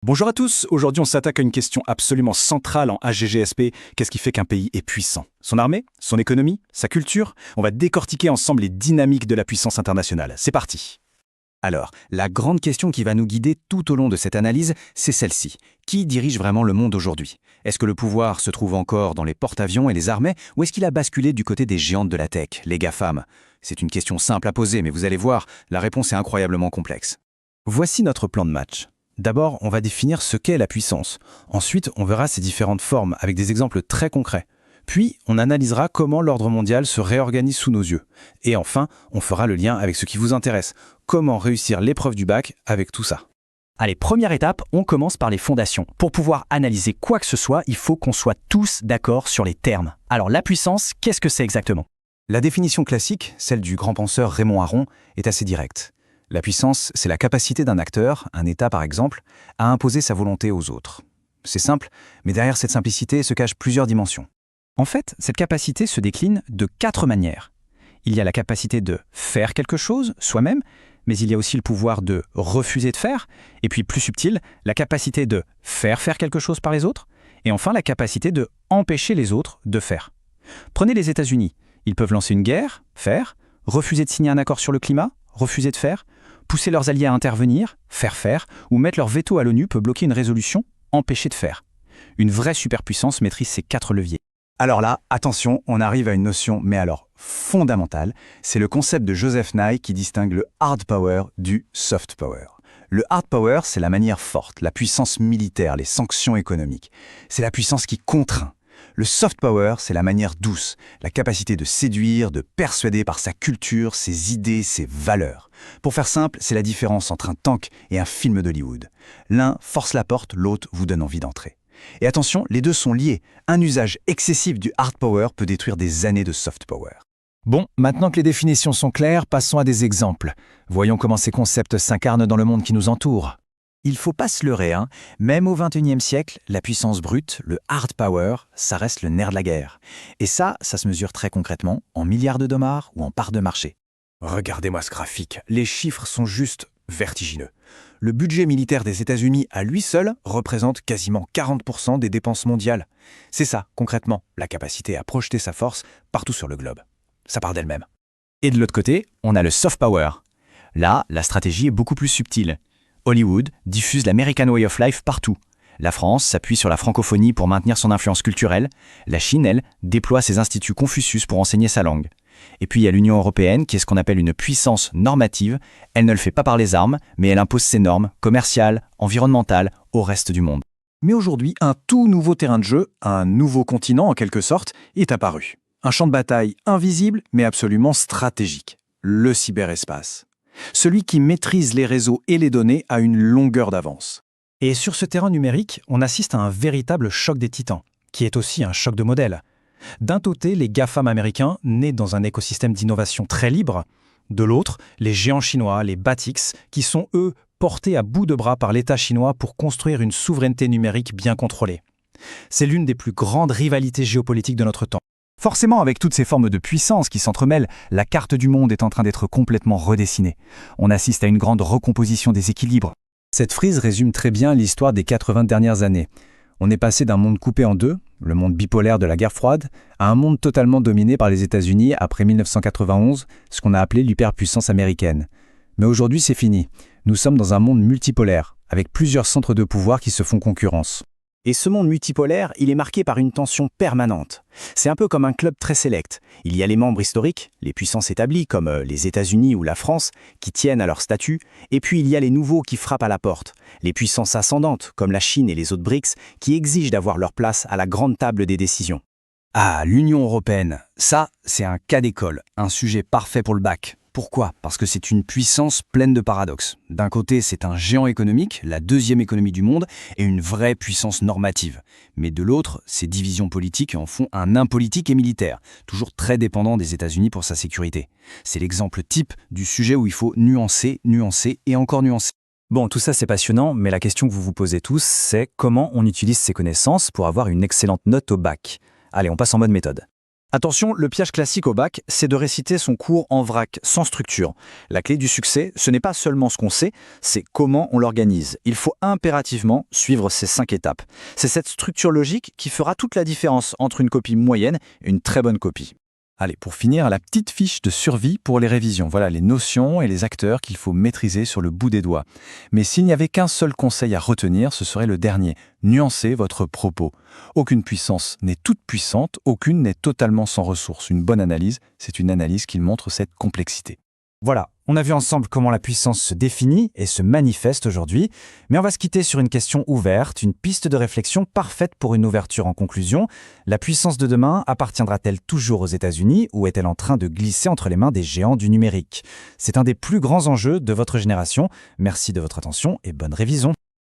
Bonjour à tous, aujourd'hui on s'attaque à une question absolument centrale en HGGSP. Qu'est-ce qui fait qu'un pays est puissant? Son armée? Son économie? Sa culture? On va décortiquer ensemble les dynamiques de la puissance internationale. C'est parti! Alors, la grande question qui va nous guider tout au long de cette analyse, c'est celle-ci. Qui dirige vraiment le monde aujourd'hui? Est-ce que le pouvoir se trouve encore dans les porte-avions et les armées, ou est-ce qu'il a basculé du côté des géantes de la tech, les GAFAM? C'est une question simple à poser, mais vous allez voir, la réponse est incroyablement complexe. Voici notre plan de match. D'abord, on va définir ce qu'est la puissance. Ensuite, on verra ses différentes formes avec des exemples très concrets. Puis, on analysera comment l'ordre mondial se réorganise sous nos yeux. Et enfin, on fera le lien avec ce qui vous intéresse. Comment réussir l'épreuve du bac avec tout ça? Allez, première étape, on commence par les fondations. Pour pouvoir analyser quoi que ce soit, il faut qu'on soit tous d'accord sur les termes. Alors la puissance, qu'est-ce que c'est exactement? La définition classique, celle du grand penseur Raymond Aron, est assez directe. La puissance, c'est la capacité d'un acteur, un État par exemple, à imposer sa volonté aux autres. C'est simple, mais derrière cette simplicité se cachent plusieurs dimensions. En fait, cette capacité se décline de 4 manières. Il y a la capacité de faire quelque chose, soi-même, mais il y a aussi le pouvoir de refuser de faire, et puis plus subtil, la capacité de faire quelque chose par les autres, et enfin la capacité de empêcher les autres de faire. Prenez les États-Unis. Ils peuvent lancer une guerre, faire, refuser de signer un accord sur le climat, refuser de faire, pousser leurs alliés à intervenir, faire, ou mettre leur veto à l'ONU peut bloquer une résolution, empêcher de faire. Une vraie superpuissance maîtrise ces 4 leviers. Alors là, attention, on arrive à une notion, mais alors fondamentale, c'est le concept de Joseph Nye qui distingue le hard power du soft power. Le hard power, c'est la manière forte, la puissance militaire, les sanctions économiques. C'est la puissance qui contraint. Le soft power, c'est la manière douce, la capacité de séduire, de persuader par sa culture, ses idées, ses valeurs. Pour faire simple, c'est la différence entre un tank et un film d'Hollywood. L'un force la porte, l'autre vous donne envie d'entrer. Et attention, les deux sont liés. Un usage excessif du hard power peut détruire des années de soft power. Bon, maintenant que les définitions sont claires, passons à des exemples. Voyons comment ces concepts s'incarnent dans le monde qui nous entoure. Il faut pas se leurrer, hein. Même au XXIe siècle, la puissance brute, le hard power, ça reste le nerf de la guerre. Et ça se mesure très concrètement en milliards de dollars ou en parts de marché. Regardez-moi ce graphique, les chiffres sont juste vertigineux. Le budget militaire des États-Unis à lui seul représente quasiment 40% des dépenses mondiales. C'est ça, concrètement, la capacité à projeter sa force partout sur le globe. Ça part d'elle-même. Et de l'autre côté, on a le soft power. Là, la stratégie est beaucoup plus subtile. Hollywood diffuse l'American Way of Life partout. La France s'appuie sur la francophonie pour maintenir son influence culturelle. La Chine, elle, déploie ses instituts Confucius pour enseigner sa langue. Et puis il y a l'Union européenne qui est ce qu'on appelle une puissance normative. Elle ne le fait pas par les armes, mais elle impose ses normes commerciales, environnementales au reste du monde. Mais aujourd'hui, un tout nouveau terrain de jeu, un nouveau continent en quelque sorte, est apparu. Un champ de bataille invisible mais absolument stratégique. Le cyberespace. Celui qui maîtrise les réseaux et les données à une longueur d'avance. Et sur ce terrain numérique, on assiste à un véritable choc des titans, qui est aussi un choc de modèles. D'un côté, les GAFAM américains, nés dans un écosystème d'innovation très libre. De l'autre, les géants chinois, les BATX, qui sont, eux, portés à bout de bras par l'État chinois pour construire une souveraineté numérique bien contrôlée. C'est l'une des plus grandes rivalités géopolitiques de notre temps. Forcément, avec toutes ces formes de puissance qui s'entremêlent, la carte du monde est en train d'être complètement redessinée. On assiste à une grande recomposition des équilibres. Cette frise résume très bien l'histoire des 80 dernières années. On est passé d'un monde coupé en deux, le monde bipolaire de la guerre froide, à un monde totalement dominé par les États-Unis après 1991, ce qu'on a appelé l'hyperpuissance américaine. Mais aujourd'hui, c'est fini. Nous sommes dans un monde multipolaire, avec plusieurs centres de pouvoir qui se font concurrence. Et ce monde multipolaire, il est marqué par une tension permanente. C'est un peu comme un club très sélect. Il y a les membres historiques, les puissances établies comme les États-Unis ou la France, qui tiennent à leur statut, et puis il y a les nouveaux qui frappent à la porte, les puissances ascendantes comme la Chine et les autres BRICS, qui exigent d'avoir leur place à la grande table des décisions. Ah, l'Union européenne, ça, c'est un cas d'école, un sujet parfait pour le bac. Pourquoi? Parce que c'est une puissance pleine de paradoxes. D'un côté, c'est un géant économique, la deuxième économie du monde, et une vraie puissance normative. Mais de l'autre, ses divisions politiques en font un nain politique et militaire, toujours très dépendant des États-Unis pour sa sécurité. C'est l'exemple type du sujet où il faut nuancer, nuancer et encore nuancer. Bon, tout ça c'est passionnant, mais la question que vous vous posez tous, c'est comment on utilise ces connaissances pour avoir une excellente note au bac. Allez, on passe en mode méthode. Attention, le piège classique au bac, c'est de réciter son cours en vrac, sans structure. La clé du succès, ce n'est pas seulement ce qu'on sait, c'est comment on l'organise. Il faut impérativement suivre ces 5 étapes. C'est cette structure logique qui fera toute la différence entre une copie moyenne et une très bonne copie. Allez, pour finir, la petite fiche de survie pour les révisions. Voilà les notions et les acteurs qu'il faut maîtriser sur le bout des doigts. Mais s'il n'y avait qu'un seul conseil à retenir, ce serait le dernier. Nuancez votre propos. Aucune puissance n'est toute puissante, aucune n'est totalement sans ressources. Une bonne analyse, c'est une analyse qui montre cette complexité. Voilà, on a vu ensemble comment la puissance se définit et se manifeste aujourd'hui, mais on va se quitter sur une question ouverte, une piste de réflexion parfaite pour une ouverture en conclusion. La puissance de demain appartiendra-t-elle toujours aux États-Unis ou est-elle en train de glisser entre les mains des géants du numérique? C'est un des plus grands enjeux de votre génération. Merci de votre attention et bonne révision.